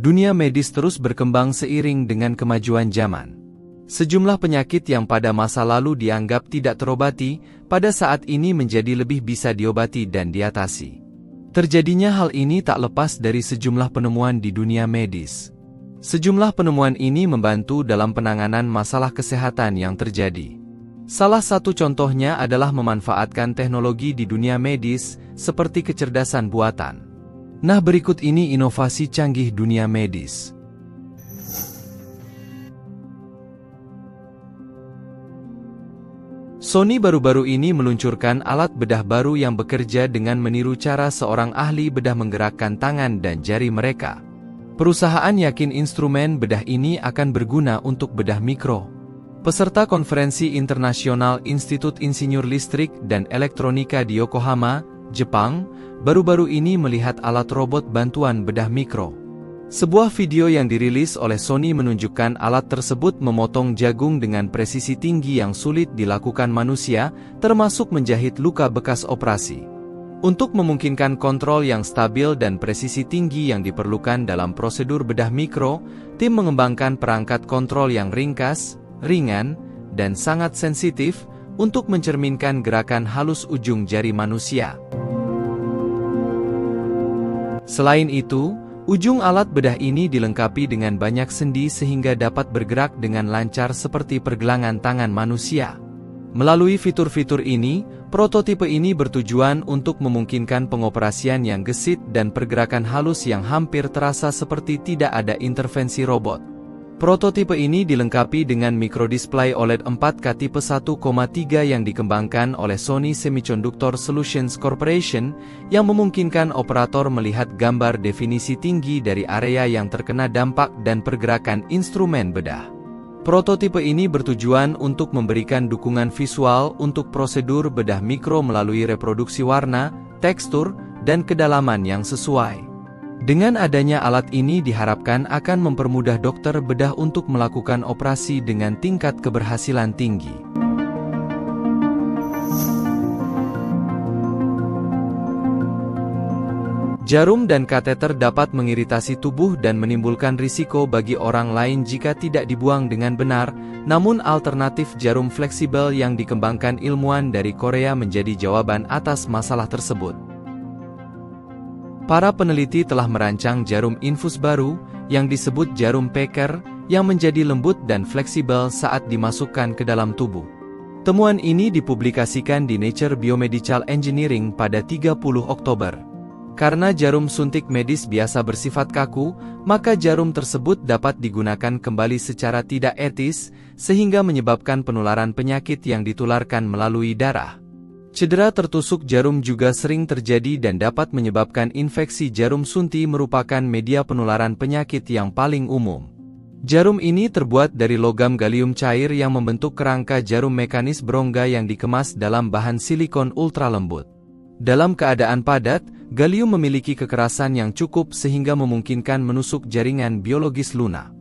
Dunia medis terus berkembang seiring dengan kemajuan zaman. Sejumlah penyakit yang pada masa lalu dianggap tidak terobati, pada saat ini menjadi lebih bisa diobati dan diatasi. Terjadinya hal ini tak lepas dari sejumlah penemuan di dunia medis. Sejumlah penemuan ini membantu dalam penanganan masalah kesehatan yang terjadi. Salah satu contohnya adalah memanfaatkan teknologi di dunia medis, seperti kecerdasan buatan. Nah, berikut ini inovasi canggih dunia medis. Sony baru-baru ini meluncurkan alat bedah baru yang bekerja dengan meniru cara seorang ahli bedah menggerakkan tangan dan jari mereka. Perusahaan yakin instrumen bedah ini akan berguna untuk bedah mikro. Peserta konferensi internasional Institut Insinyur Listrik dan Elektronika di Yokohama, Jepang, baru-baru ini melihat alat robot bantuan bedah mikro. Sebuah video yang dirilis oleh Sony menunjukkan alat tersebut memotong jagung dengan presisi tinggi yang sulit dilakukan manusia, termasuk menjahit luka bekas operasi. Untuk memungkinkan kontrol yang stabil dan presisi tinggi yang diperlukan dalam prosedur bedah mikro, tim mengembangkan perangkat kontrol yang ringkas, ringan, dan sangat sensitif untuk mencerminkan gerakan halus ujung jari manusia. Selain itu, ujung alat bedah ini dilengkapi dengan banyak sendi sehingga dapat bergerak dengan lancar seperti pergelangan tangan manusia. Melalui fitur-fitur ini, prototipe ini bertujuan untuk memungkinkan pengoperasian yang gesit dan pergerakan halus yang hampir terasa seperti tidak ada intervensi robot. Prototipe ini dilengkapi dengan microdisplay OLED 4K tipe 1,3 yang dikembangkan oleh Sony Semiconductor Solutions Corporation, yang memungkinkan operator melihat gambar definisi tinggi dari area yang terkena dampak dan pergerakan instrumen bedah. Prototipe ini bertujuan untuk memberikan dukungan visual untuk prosedur bedah mikro melalui reproduksi warna, tekstur, dan kedalaman yang sesuai. Dengan adanya alat ini diharapkan akan mempermudah dokter bedah untuk melakukan operasi dengan tingkat keberhasilan tinggi. Jarum dan kateter dapat mengiritasi tubuh dan menimbulkan risiko bagi orang lain jika tidak dibuang dengan benar, namun alternatif jarum fleksibel yang dikembangkan ilmuwan dari Korea menjadi jawaban atas masalah tersebut. Para peneliti telah merancang jarum infus baru, yang disebut jarum Packer, yang menjadi lembut dan fleksibel saat dimasukkan ke dalam tubuh. Temuan ini dipublikasikan di Nature Biomedical Engineering pada 30 Oktober. Karena jarum suntik medis biasa bersifat kaku, maka jarum tersebut dapat digunakan kembali secara tidak etis, sehingga menyebabkan penularan penyakit yang ditularkan melalui darah. Cedera tertusuk jarum juga sering terjadi dan dapat menyebabkan infeksi. Jarum sunti merupakan media penularan penyakit yang paling umum. Jarum ini terbuat dari logam gallium cair yang membentuk kerangka jarum mekanis berongga yang dikemas dalam bahan silikon ultra lembut. Dalam keadaan padat, gallium memiliki kekerasan yang cukup sehingga memungkinkan menusuk jaringan biologis lunak.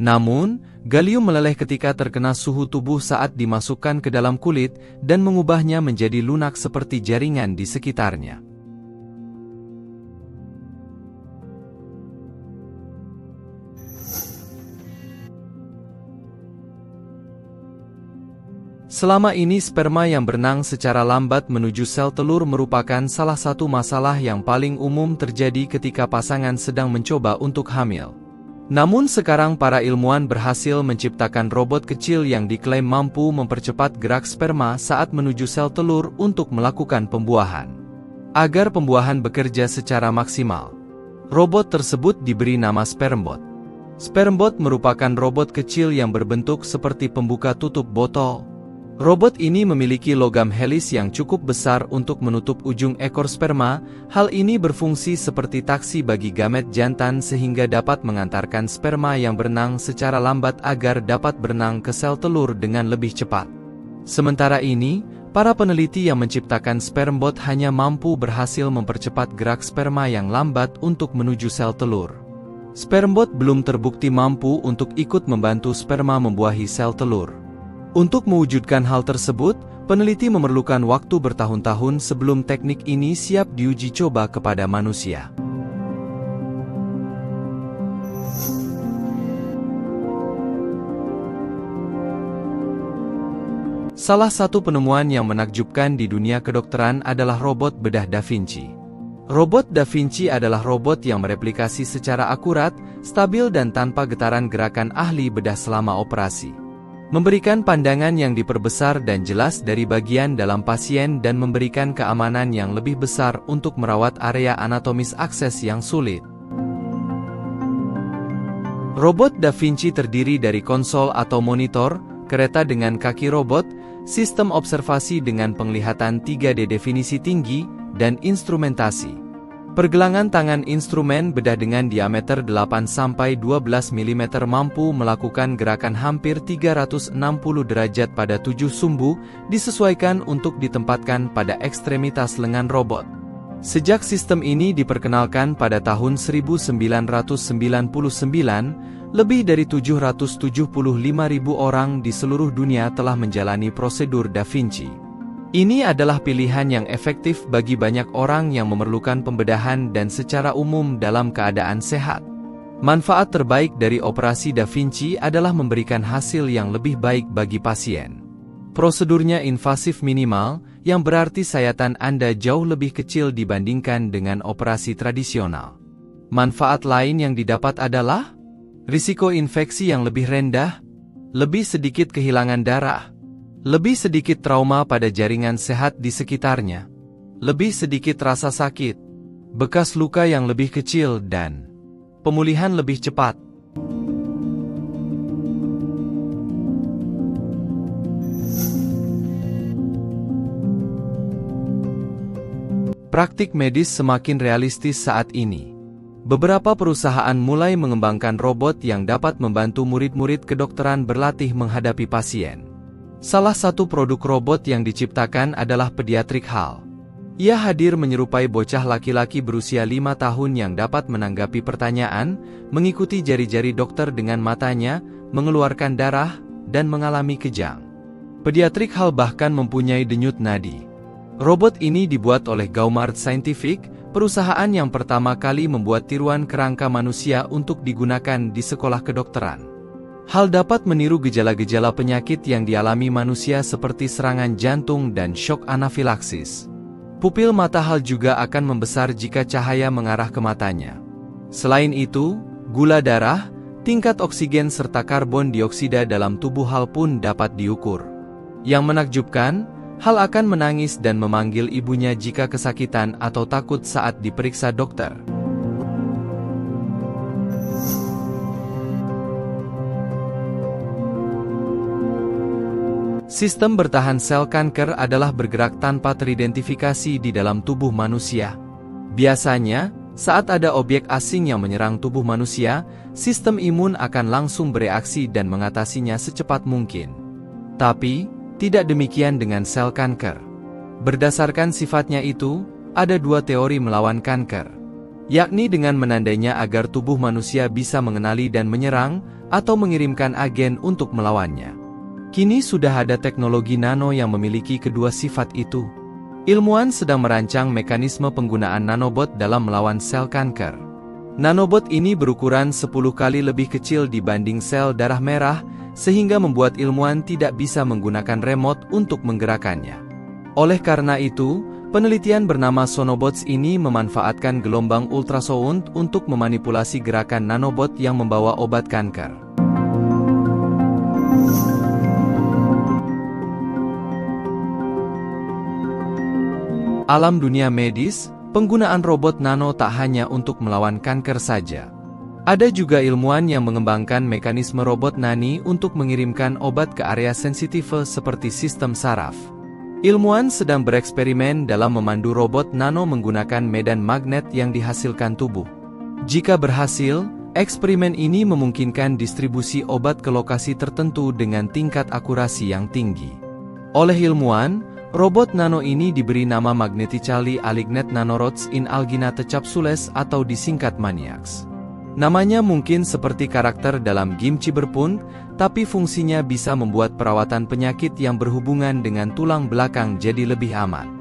Namun, gallium meleleh ketika terkena suhu tubuh saat dimasukkan ke dalam kulit dan mengubahnya menjadi lunak seperti jaringan di sekitarnya. Selama ini sperma yang berenang secara lambat menuju sel telur merupakan salah satu masalah yang paling umum terjadi ketika pasangan sedang mencoba untuk hamil. Namun sekarang para ilmuwan berhasil menciptakan robot kecil yang diklaim mampu mempercepat gerak sperma saat menuju sel telur untuk melakukan pembuahan. Agar pembuahan bekerja secara maksimal, robot tersebut diberi nama SpermBot. SpermBot merupakan robot kecil yang berbentuk seperti pembuka tutup botol. Robot ini memiliki logam helis yang cukup besar untuk menutup ujung ekor sperma. Hal ini berfungsi seperti taksi bagi gamet jantan sehingga dapat mengantarkan sperma yang berenang secara lambat agar dapat berenang ke sel telur dengan lebih cepat. Sementara ini, para peneliti yang menciptakan SpermBot hanya mampu berhasil mempercepat gerak sperma yang lambat untuk menuju sel telur. SpermBot belum terbukti mampu untuk ikut membantu sperma membuahi sel telur. Untuk mewujudkan hal tersebut, peneliti memerlukan waktu bertahun-tahun sebelum teknik ini siap diuji coba kepada manusia. Salah satu penemuan yang menakjubkan di dunia kedokteran adalah robot bedah Da Vinci. Robot Da Vinci adalah robot yang mereplikasi secara akurat, stabil dan tanpa getaran gerakan ahli bedah selama operasi. Memberikan pandangan yang diperbesar dan jelas dari bagian dalam pasien dan memberikan keamanan yang lebih besar untuk merawat area anatomis akses yang sulit. Robot Da Vinci terdiri dari konsol atau monitor, kereta dengan kaki robot, sistem observasi dengan penglihatan 3D definisi tinggi, dan instrumentasi. Pergelangan tangan instrumen bedah dengan diameter 8-12 mm mampu melakukan gerakan hampir 360 derajat pada 7 sumbu, disesuaikan untuk ditempatkan pada ekstremitas lengan robot. Sejak sistem ini diperkenalkan pada tahun 1999, lebih dari 775.000 orang di seluruh dunia telah menjalani prosedur Da Vinci. Ini adalah pilihan yang efektif bagi banyak orang yang memerlukan pembedahan dan secara umum dalam keadaan sehat. Manfaat terbaik dari operasi Da Vinci adalah memberikan hasil yang lebih baik bagi pasien. Prosedurnya invasif minimal, yang berarti sayatan Anda jauh lebih kecil dibandingkan dengan operasi tradisional. Manfaat lain yang didapat adalah risiko infeksi yang lebih rendah, lebih sedikit kehilangan darah, lebih sedikit trauma pada jaringan sehat di sekitarnya, lebih sedikit rasa sakit, bekas luka yang lebih kecil dan pemulihan lebih cepat. Praktik medis semakin realistis saat ini. Beberapa perusahaan mulai mengembangkan robot yang dapat membantu murid-murid kedokteran berlatih menghadapi pasien. Salah satu produk robot yang diciptakan adalah Pediatric HAL. Ia hadir menyerupai bocah laki-laki berusia 5 tahun yang dapat menanggapi pertanyaan, mengikuti jari-jari dokter dengan matanya, mengeluarkan darah, dan mengalami kejang. Pediatric HAL bahkan mempunyai denyut nadi. Robot ini dibuat oleh Gaumard Scientific, perusahaan yang pertama kali membuat tiruan kerangka manusia untuk digunakan di sekolah kedokteran. HAL dapat meniru gejala-gejala penyakit yang dialami manusia seperti serangan jantung dan syok anafilaksis. Pupil mata HAL juga akan membesar jika cahaya mengarah ke matanya. Selain itu, gula darah, tingkat oksigen serta karbon dioksida dalam tubuh HAL pun dapat diukur. Yang menakjubkan, HAL akan menangis dan memanggil ibunya jika kesakitan atau takut saat diperiksa dokter. Sistem bertahan sel kanker adalah bergerak tanpa teridentifikasi di dalam tubuh manusia. Biasanya, saat ada objek asing yang menyerang tubuh manusia, sistem imun akan langsung bereaksi dan mengatasinya secepat mungkin. Tapi, tidak demikian dengan sel kanker. Berdasarkan sifatnya itu, ada dua teori melawan kanker, yakni dengan menandainya agar tubuh manusia bisa mengenali dan menyerang, atau mengirimkan agen untuk melawannya. Kini sudah ada teknologi nano yang memiliki kedua sifat itu. Ilmuwan sedang merancang mekanisme penggunaan nanobot dalam melawan sel kanker. Nanobot ini berukuran 10 kali lebih kecil dibanding sel darah merah, sehingga membuat ilmuwan tidak bisa menggunakan remote untuk menggerakkannya. Oleh karena itu, penelitian bernama Sonobots ini memanfaatkan gelombang ultrasound untuk memanipulasi gerakan nanobot yang membawa obat kanker. Alam dunia medis, penggunaan robot nano tak hanya untuk melawan kanker saja. Ada juga ilmuwan yang mengembangkan mekanisme robot nani untuk mengirimkan obat ke area sensitif seperti sistem saraf. Ilmuwan sedang bereksperimen dalam memandu robot nano menggunakan medan magnet yang dihasilkan tubuh. Jika berhasil, eksperimen ini memungkinkan distribusi obat ke lokasi tertentu dengan tingkat akurasi yang tinggi. Oleh ilmuwan, robot nano ini diberi nama Magnetically Aligned Nanorods in Alginate Capsules atau disingkat Maniacs. Namanya mungkin seperti karakter dalam game Cyberpunk, tapi fungsinya bisa membuat perawatan penyakit yang berhubungan dengan tulang belakang jadi lebih aman.